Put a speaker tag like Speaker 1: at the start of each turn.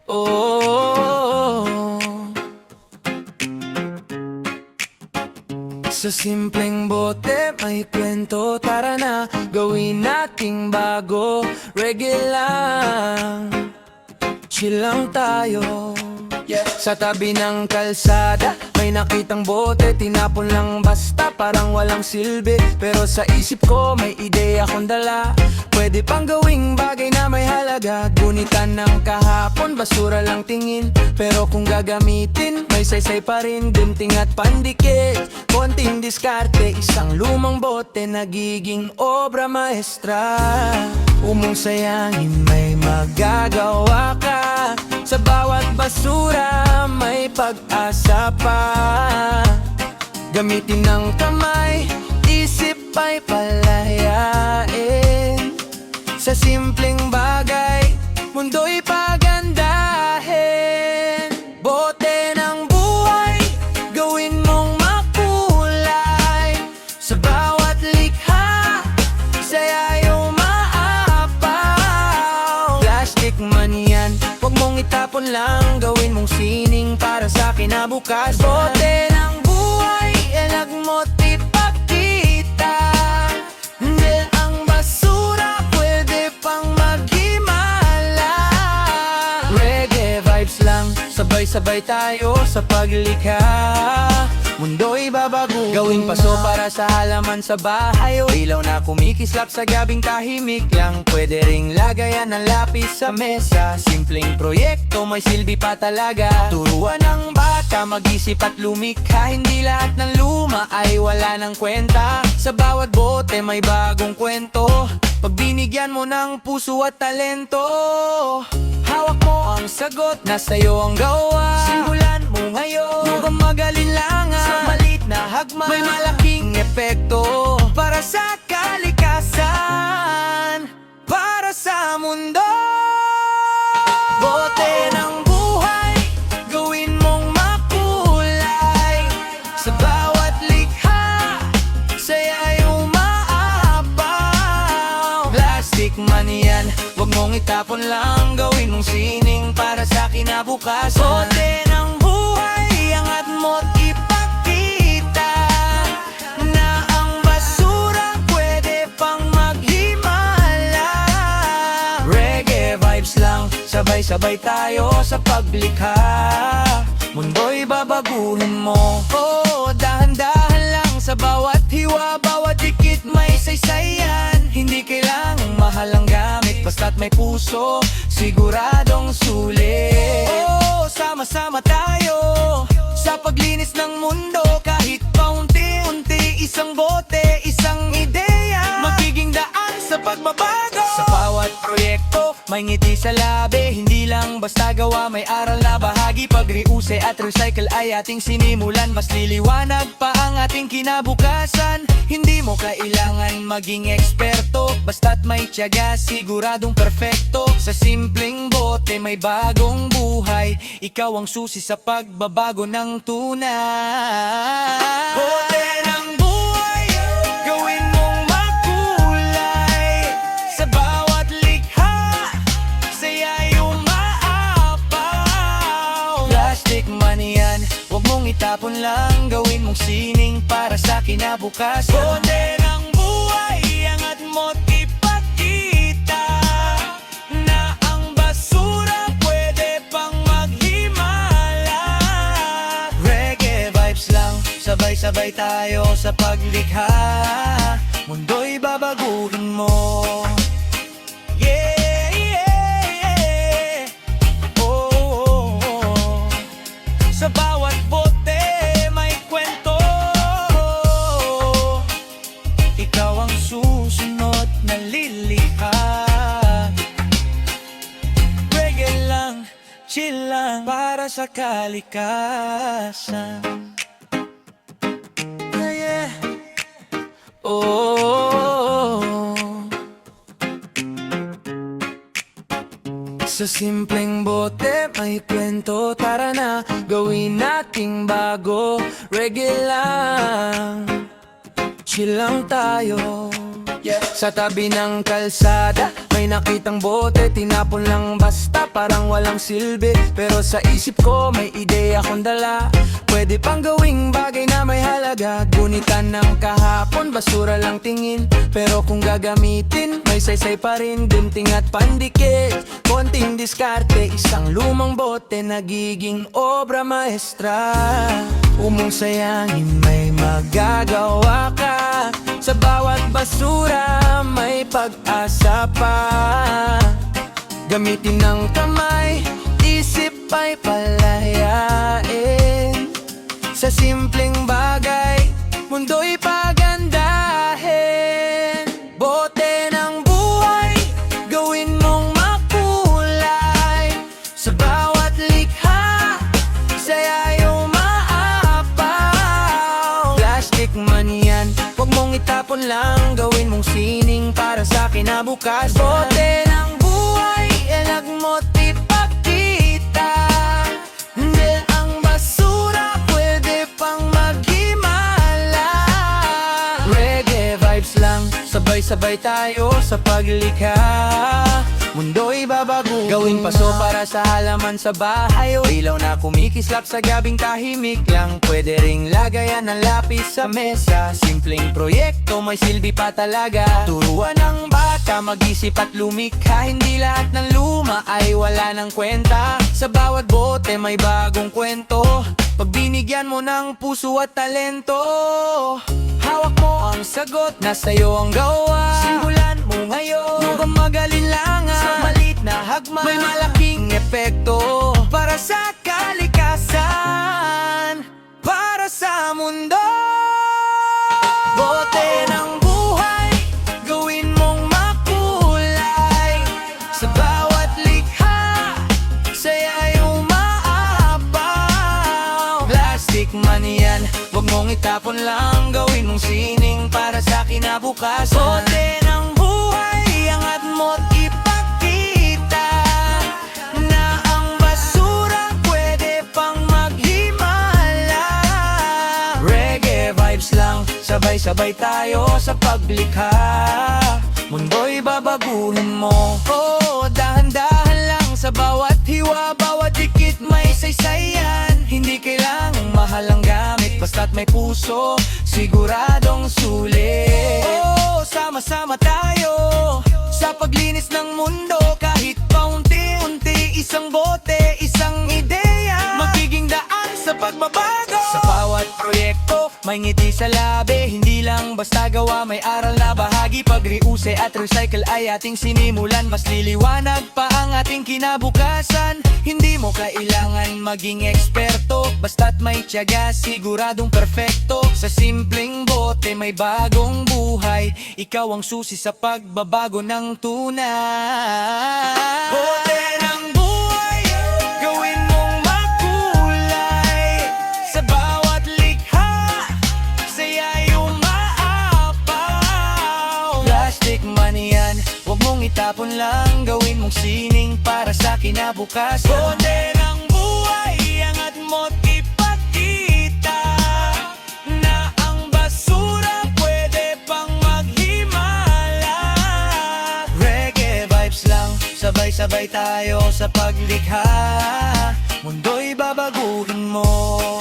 Speaker 1: Oh, sa simpleng bote may kwento. Tara na, gawin nating bago. Reggae lang, chill lang tayo. Sa tabi ng kalsada may nakitang bote, tinapon lang basta parang walang silbi. Pero sa isip ko may ideya akong dala, pwede pang gawing bagay na may halaga. Gunitan ng kahapon, basura lang tingin, pero kung gagamitin may saysay pa rin. Gunting at pandikit, konting diskarte, isang lumang bote nagiging obra maestra. Umong sayangin may magagawa ka, sa bawat basura may pag-asa pa. Gamitin ng kamay, isip ay palayain. Sa simpleng bagay, mundo'y pagandahin. Bote ng buhay, gawin mong makulay. Sa bawat likha, saya yung maapaw. Plastic man yan, huwag mong itapon lang, gawin mong sining para sa kinabukasan. Bote ng buhay, ilag mo't ipakita. Hindi ang basura pwede pang maghimala. Reggae vibes lang, sabay-sabay tayo sa paglikha. Mundo'y babago, gawing paso para sa halaman sa bahay. O ilaw na kumikislap sa gabing tahimik lang. Pwede ring lagayan ng lapis sa mesa. Simpleng proyekto, may silbi pa talaga. Turuan ng bata mag-isip at lumikha. Hindi lahat ng luma ay wala ng kwenta. Sa bawat bote may bagong kwento, pag binigyan mo ng puso at talento. Hawak mo ang sagot, nasa'yo ang gawa. Simulan mo ngayon, huwag kang mag-alinlangan. Sa malit na hagman, may malaking epekto para sa kalikasan, para sa mundo. Bote ng buhay, gawin mong makulay. Sa bawat likha, saya yung maapaw. Plastic man yan, huwag mong itapon lang, gawin mong sining para sa kinabukasan. Bote ng buhay, angat mo't ipakita na ang basura pwede pang maghimala. Reggae vibes lang, sabay-sabay tayo sa paglikha. Mundo'y babaguhin mo, oh, dahan-dahan lang. Sa bawat hiwa, bawat dikit may saysayan. Hindi kailangang mahal ang gamit, basta't may puso, siguradong sulit. Oh, sama-sama tayo sa paglinis ng mundo. Kahit paunti-unti, isang bote, isang ideya, magiging daan sa pagbabago. Sa bawat proyekto, may ngiti sa labi. Hindi lang basta gawa, may aral na bahagi. Pag-reuse at recycle ay ating sinimulan, mas liliwanag pa ang ating kinabukasan. Hindi mo kailangan maging eksperto, basta't may tiyaga, siguradong perfecto. Sa simpleng bote may bagong buhay, ikaw ang susi sa pagbabago ng tunay. Bote ng buhay, gawin mong makulay. Sa bawat likha, saya yung maapaw. Plastic man yan, huwag mong itapon lang, gawin mong sining para sa kinabukasan. Bote ng buhay, angat mo't ipakita na ang basura pwede pang maghimala. Reggae vibes lang, sabay-sabay tayo sa paglikha. Mundo'y babaguhin mo. Yeah, yeah, yeah. Oh, oh, oh. Sa bawat bote may kwento, ikaw ang susunod na lilikha. Reggae lang, chill lang para sa kalikasan. Yeah, yeah. Oh, sa simpleng bote may kwento. Tara na, gawin nating bago. Reggae lang, chill lang tayo. Sa tabi ng kalsada may nakitang bote, tinapon lang basta parang walang silbi. Pero sa isip ko may ideya akong dala, pwede pang gawing bagay na may halaga. Gunitan ng kahapon, basura lang tingin, pero kung gagamitin may saysay pa rin. Gunting at pandikit, konting diskarte, isang lumang bote nagiging obra maestra. Umong sayangin may magagawa ka, sa bawat basura may pag-asa pa. Gamitin ng kamay, isip ay palayain. Sa simpleng bagay, mundo'y pagandahin. Bote ng buhay, gawin mong makulay. Sa bawat likha, saya yung maapaw. Plastic man yan, huwag mong itapon lang, gawin mong sining para sa kinabukasan. Bote ng buhay, ilag mo't ipakita. Hindi ang basura pwede pang maghimala. Reggae vibes lang, sabay-sabay tayo sa paglikha. Mundo'y babago, gawing paso para sa halaman sa bahay, o ilaw na kumikislap sa gabing tahimik lang. Pwede ring lagayan ng lapis sa mesa, simpleng proyekto may silbi pa talaga. Turuan ng bata mag-isip at lumikha, hindi lahat ng luma ay wala ng kwenta. Sa bawat bote may bagong kwento, pag binigyan mo ng puso at talento. Hawak mo ang sagot, nasa'yo ang gawa. Simulan mo ngayon, huwag kang mag-alinlangan. Sa malit na hagma, may malaking epekto para sa kalikasan, para sa mundo. Bote ng buhay, gawin mong makulay. Sa bawat likha, saya yung maapaw. Plastic man yan, huwag mong itapon lang, gawin mong sining para sa kinabukasan. Bote ng buhay, angat mo't ipakita na ang basura pwede pang maghimala. Reggae vibes lang, sabay-sabay tayo sa paglikha. Mundo'y babaguhin mo, oh, dahan-dahan lang. Sa bawat hiwa, bawat dikit may saysayan. Hindi kailangang mahal ang gamit, basta't may puso, siguradong sulit. Oh, sama-sama tayo sa paglinis ng mundo. Kahit paunti-unti, isang bote, isang ideya, magiging daan sa pagbabago. Sa bawat proyekto, may ngiti sa labi. Hindi lang basta gawa, may aral na bahagi. Pag-reuse at recycle ay ating sinimulan, mas liliwanag pa ang ating kinabukasan. Hindi mo kailangan maging eksperto, basta't may tiyaga, siguradong perfecto. Sa simpleng bote may bagong buhay, ikaw ang susi sa pagbabago ng tunay. Bote ng buhay, gawin mong makulay. Sa bawat likha, saya yung maapaw. Plastic man yan, huwag mong itapon lang, gawin mong sining para sa kinabukasan. Bote ng buhay, angat mo't ipakita na ang basura pwede pang maghimala. Reggae vibes lang, sabay-sabay tayo sa paglikha. Mundo'y babaguhin mo.